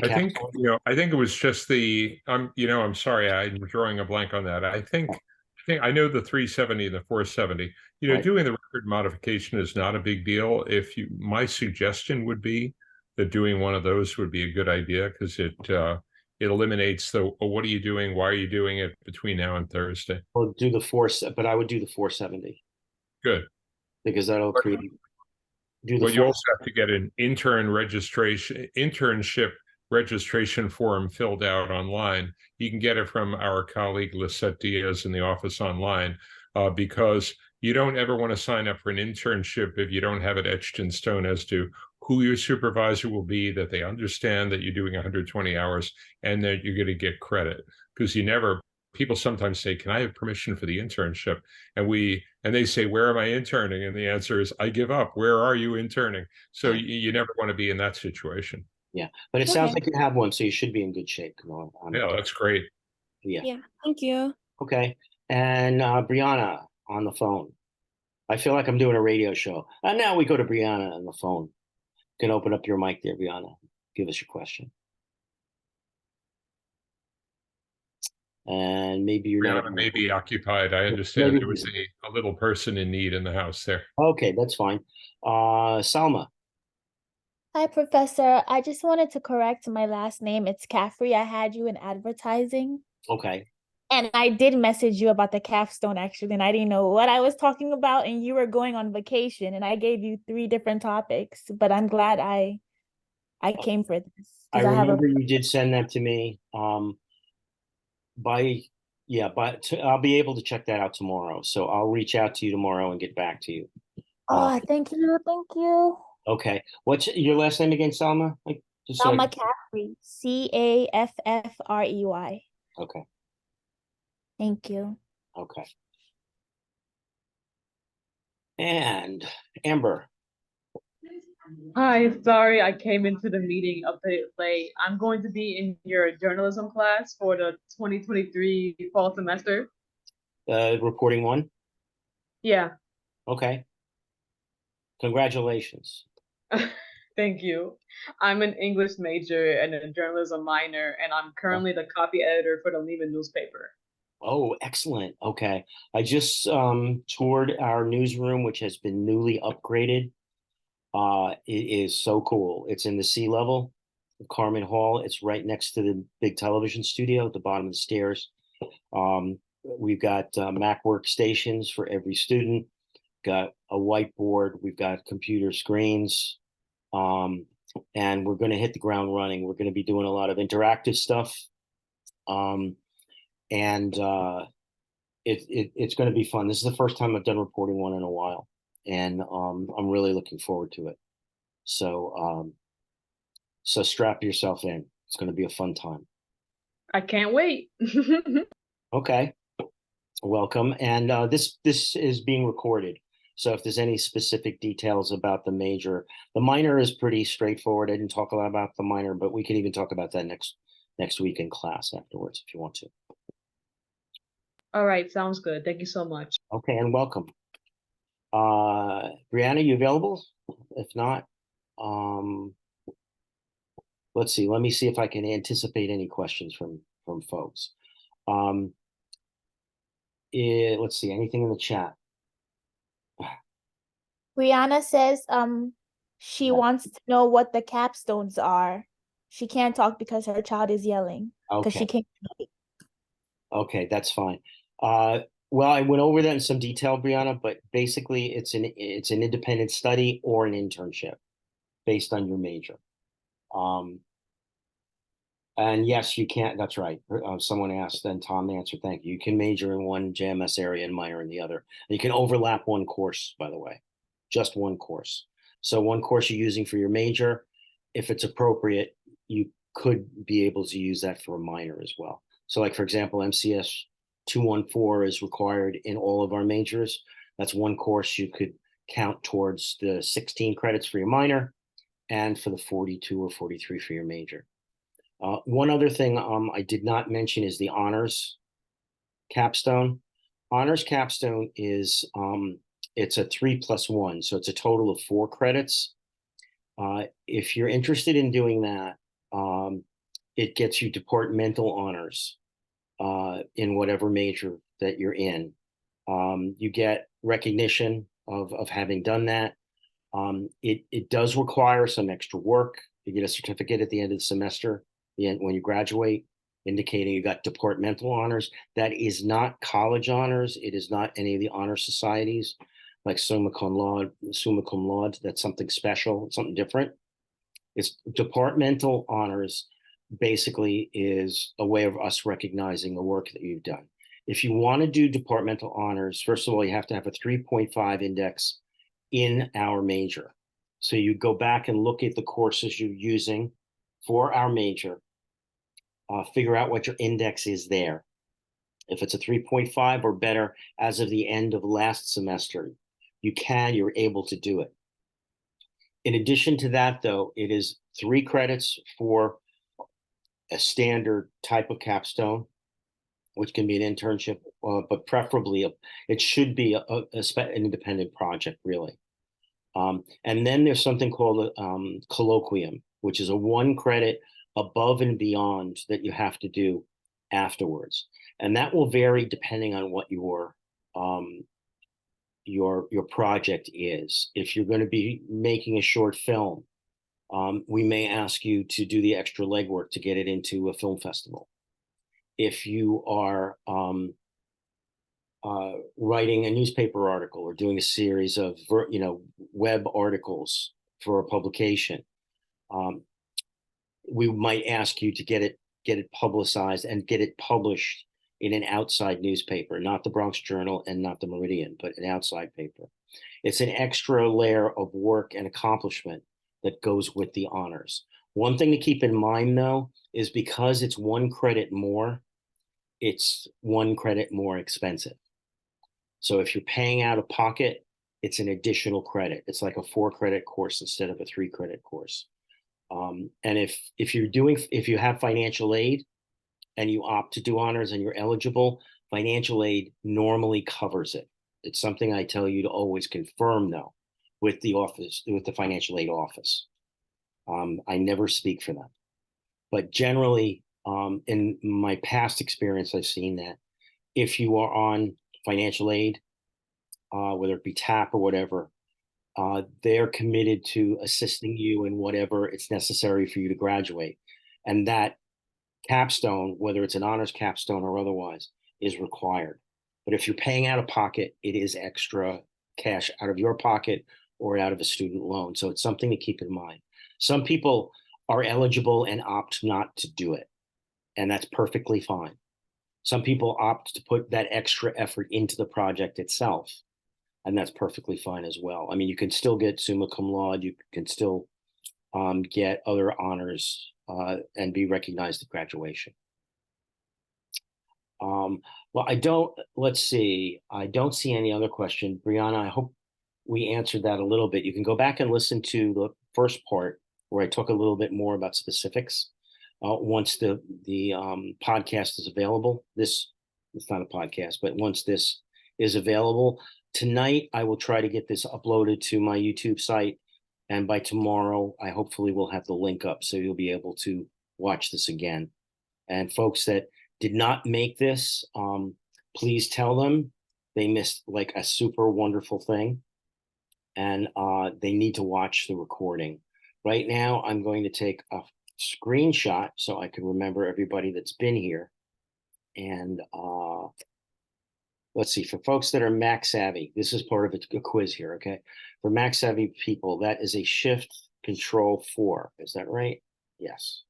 I think, capstone? I think it was just I'm sorry, I'm drawing a blank on that. I think I know the 370 and the 470. Right. Doing the record modification is not a big deal. My suggestion would be that doing one of those would be a good idea, because it eliminates what are you doing? Why are you doing it between now and Thursday? I'll do but I would do the 470 Good. because that'll create. Well, you also have to get an internship registration form filled out online. You can get it from our colleague Lisette Diaz in the office online, because you don't ever want to sign up for an internship if you don't have it etched in stone as to who your supervisor will be, that they understand that you're doing 120 hours and that you're going to get credit. Because people sometimes say, can I have permission for the internship? And they say, where am I interning? And the answer is, I give up. Where are you interning? So you never want to be in that situation. Yeah, but it sounds like you have one, so you should be in good shape. Yeah, that's great. Yeah, thank you. Okay. And Brianna on the phone. I feel like I'm doing a radio show. And now we go to Brianna on the phone. You can open up your mic there, Brianna. Give us your question. And maybe you're Brianna not. may be occupied. I understand there was a little person in need in the house there. Okay, that's fine. Salma. Hi, Professor. I just wanted to correct my last name. It's Caffrey. I had you in advertising. Okay. And I did message you about the capstone, actually, and I didn't know what I was talking about, and you were going on vacation, and I gave you 3 different topics, but I'm glad I came for this. I remember you did send that to me. I'll be able to check that out tomorrow. So I'll reach out to you tomorrow and get back to you. Oh, thank you. Thank you. Okay. What's your last name again, Salma? Salma Caffrey. Caffrey. Okay. Thank you. Okay. And Amber. Hi, sorry I came into the meeting a bit late. I'm going to be in your journalism class for the 2023 fall semester. Reporting 1? Yeah. Okay. Congratulations. Thank you. I'm an English major and a journalism minor, and I'm currently the copy editor for the Lehman newspaper. Oh, excellent. Okay. I just toured our newsroom, which has been newly upgraded. It is so cool. It's in the sea level of Carmen Hall. It's right next to the big television studio at the bottom of the stairs. We've got Mac workstations for every student, got a whiteboard, we've got computer screens, and we're going to hit the ground running. We're going to be doing a lot of interactive stuff. It's going to be fun. This is the first time I've done reporting 1 in a while, and I'm really looking forward to it. So strap yourself in. It's going to be a fun time. I can't wait. Okay, welcome. And this is being recorded. So if there's any specific details about the major, the minor is pretty straightforward. I didn't talk a lot about the minor, but we can even talk about that next week in class afterwards if you want to. All right, sounds good. Thank you so much. Okay, and welcome. Brianna, you available? If not, let's see. Let me see if I can anticipate any questions from folks. Let's see. Anything in the chat? Brianna says she Yeah. wants to know what the capstones are. She can't talk because her child is yelling because she Okay. can't. Okay, that's fine. Well, I went over that in some detail, Brianna, but basically it's an independent study or an internship based on your major. And yes, you can't. That's right. Someone asked, and Tom answered. Thank you. You can major in one JMS area and minor in the other. And you can overlap one course, by the way, just one course. So one course you're using for your major, if it's appropriate, you could be able to use that for a minor as well. So, like for example, MCS 214 is required in all of our majors. That's one course you could count towards the 16 credits for your minor, and for the 42 or 43 for your major. One other thing I did not mention is the honors capstone. Honors capstone is it's a 3+1, so it's a total of 4 credits. If you're interested in doing that, it gets you departmental honors in whatever major that you're in. You get recognition of having done that. It does require some extra work. You get a certificate at the end of the semester, when you graduate, indicating you got departmental honors. That is not college honors. It is not any of the honor societies like summa cum laude. That's something special, something different. It's departmental honors. Basically, is a way of us recognizing the work that you've done. If you want to do departmental honors, first of all, you have to have a 3.5 index in our major. So you go back and look at the courses you're using for our major, figure out what your index is there. If it's a 3.5 or better as of the end of last semester, you're able to do it. In addition to that, though, it is 3 credits for a standard type of capstone, which can be an internship, but preferably it should be an independent project, really. And then there's something called a colloquium, which is a 1 credit above and beyond that you have to do afterwards. And that will vary depending on what your project is. If you're going to be making a short film, we may ask you to do the extra legwork to get it into a film festival. If you are writing a newspaper article or doing a series of web articles for a publication, we might ask you to get it publicized and get it published in an outside newspaper, not the Bronx Journal and not the Meridian, but an outside paper. It's an extra layer of work and accomplishment that goes with the honors. One thing to keep in mind, though, is because it's 1 credit more, it's 1 credit more expensive. So if you're paying out of pocket, it's an additional credit. It's like a 4 credit course instead of a 3 credit course. And if you have financial aid and you opt to do honors and you're eligible, financial aid normally covers it. It's something I tell you to always confirm, though, with the financial aid office. I never speak for them, but generally, in my past experience, I've seen that if you are on financial aid, whether it be TAP or whatever, they're committed to assisting you in whatever it's necessary for you to graduate. And that capstone, whether it's an honors capstone or otherwise, is required. But if you're paying out of pocket, it is extra cash out of your pocket or out of a student loan. So it's something to keep in mind. Some people are eligible and opt not to do it, and that's perfectly fine. Some people opt to put that extra effort into the project itself, and that's perfectly fine as well. I mean, you can still get summa cum laude, you can still get other honors and be recognized at graduation. Well, let's see. I don't see any other question. Brianna, I hope we answered that a little bit. You can go back and listen to the first part where I talk a little bit more about specifics once the podcast is available. It's not a podcast, but once this is available. Tonight, I will try to get this uploaded to my YouTube site And by tomorrow, I hopefully will have the link up so you'll be able to watch this again. And folks that did not make this, please tell them they missed like a super wonderful thing, and they need to watch the recording. Right now, I'm going to take a screenshot so I can remember everybody that's been here. And let's see, for folks that are Mac savvy, this is part of a quiz here, okay? For Mac savvy people, that is a Shift Control 4. Is that right? Yes.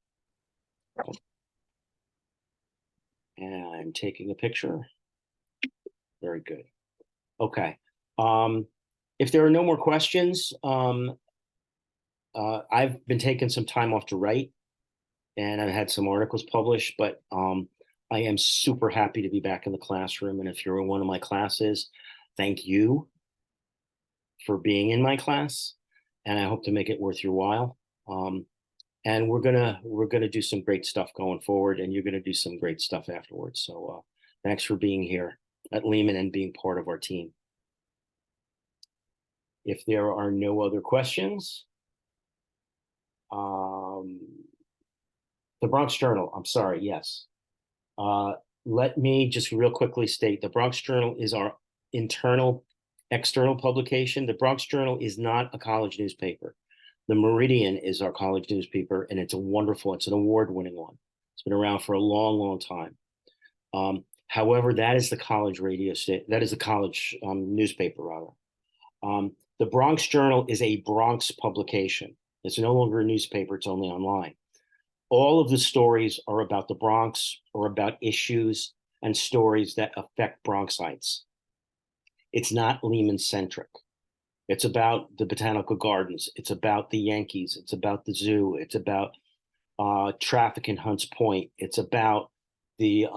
And I'm taking a picture. Very good. Okay. If there are no more questions, I've been taking some time off to write, and I've had some articles published, but I am super happy to be back in the classroom. And if you're in one of my classes, thank you for being in my class, and I hope to make it worth your while. And we're gonna do some great stuff going forward, and you're gonna do some great stuff afterwards. So thanks for being here at Lehman and being part of our team. If there are no other questions, the Bronx Journal, I'm sorry, yes. Let me just real quickly state the Bronx Journal is our external publication. The Bronx Journal is not a college newspaper. The Meridian is our college newspaper, and it's it's an award-winning one. It's been around for a long, long time. However, that is the college that is the college newspaper, rather. The Bronx Journal is a Bronx publication. It's no longer a newspaper, it's only online. All of the stories are about the Bronx or about issues and stories that affect Bronxites. It's not Lehman-centric. It's about the botanical gardens. It's about the Yankees. It's about the zoo. It's about traffic in Hunts Point. It's about the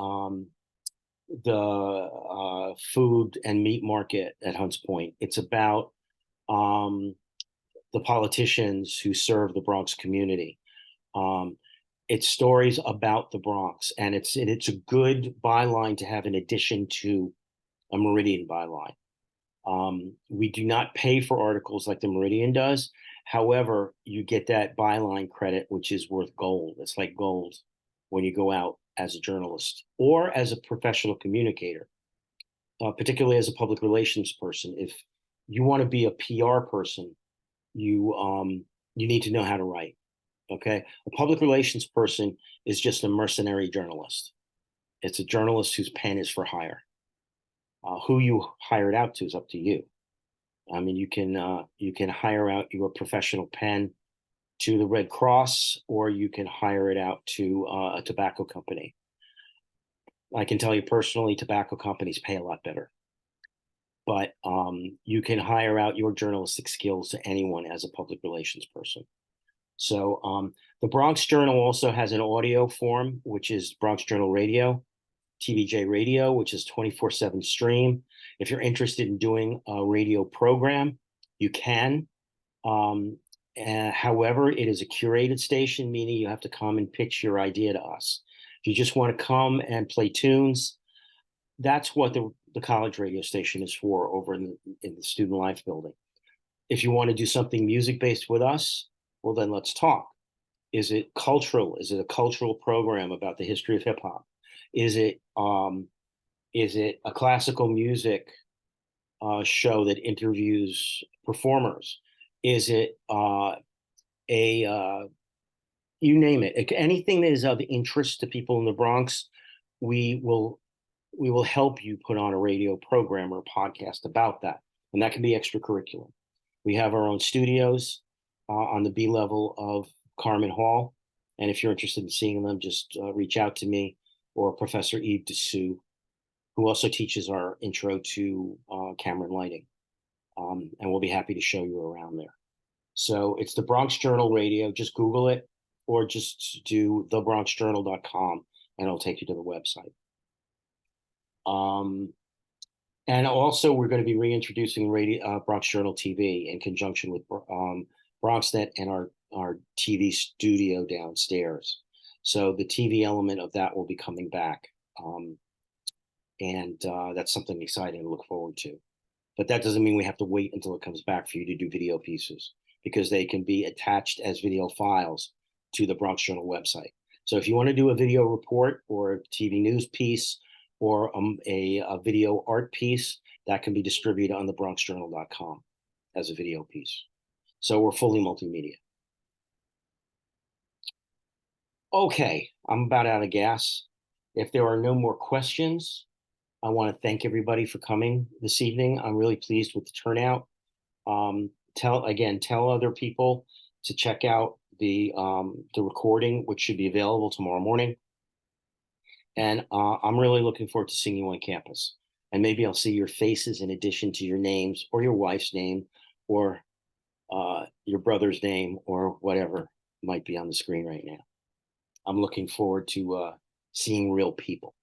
food and meat market at Hunts Point. It's about the politicians who serve the Bronx community. It's stories about the Bronx, and it's a good byline to have in addition to a Meridian byline. We do not pay for articles like the Meridian does. However, you get that byline credit, which is worth gold. It's like gold when you go out as a journalist or as a professional communicator, particularly as a public relations person. If you want to be a PR person, you need to know how to write. Okay, a public relations person is just a mercenary journalist. It's a journalist whose pen is for hire. Who you hire it out to is up to you. I mean, you can hire out your professional pen to the Red Cross, or you can hire it out to a tobacco company. I can tell you personally, tobacco companies pay a lot better. But you can hire out your journalistic skills to anyone as a public relations person. So the Bronx Journal also has an audio form, which is Bronx Journal Radio, TVJ Radio, which is 24/7 stream. If you're interested in doing a radio program, you can. However, it is a curated station, meaning you have to come and pitch your idea to us. If you just want to come and play tunes, that's what the college radio station is for over in the Student Life building. If you want to do something music-based with us, well, then let's talk. Is it cultural? Is it a cultural program about the history of hip hop? Is it a classical music show that interviews performers? Is it you name it, anything that is of interest to people in the Bronx, we will help you put on a radio program or a podcast about that, and that can be extracurricular. We have our own studios on the B level of Carmen Hall, and if you're interested in seeing them, just reach out to me or Professor Eve Dessou, who also teaches our intro to camera and lighting, and we'll be happy to show you around there. So it's the Bronx Journal Radio. Just Google it, or just do thebronxjournal.com, and it'll take you to the website. And also, we're going to be reintroducing Bronx Journal TV in conjunction with BronxNet and our TV studio downstairs. So the TV element of that will be coming back. And that's something exciting to look forward to. But that doesn't mean we have to wait until it comes back for you to do video pieces. because they can be attached as video files to the Bronx Journal website. So if you want to do a video report or a TV news piece or a video art piece, that can be distributed on the bronxjournal.com as a video piece. So we're fully multimedia. Okay, I'm about out of gas. If there are no more questions, I want to thank everybody for coming this evening. I'm really pleased with the turnout. Tell other people to check out the recording, which should be available tomorrow morning. And I'm really looking forward to seeing you on campus. And maybe I'll see your faces in addition to your names or your wife's name or your brother's name or whatever might be on the screen right now. I'm looking forward to seeing real people.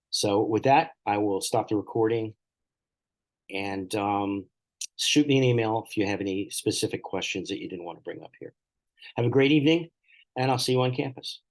So with that, I will stop the recording and shoot me an email if you have any specific questions that you didn't want to bring up here. Have a great evening, and I'll see you on campus.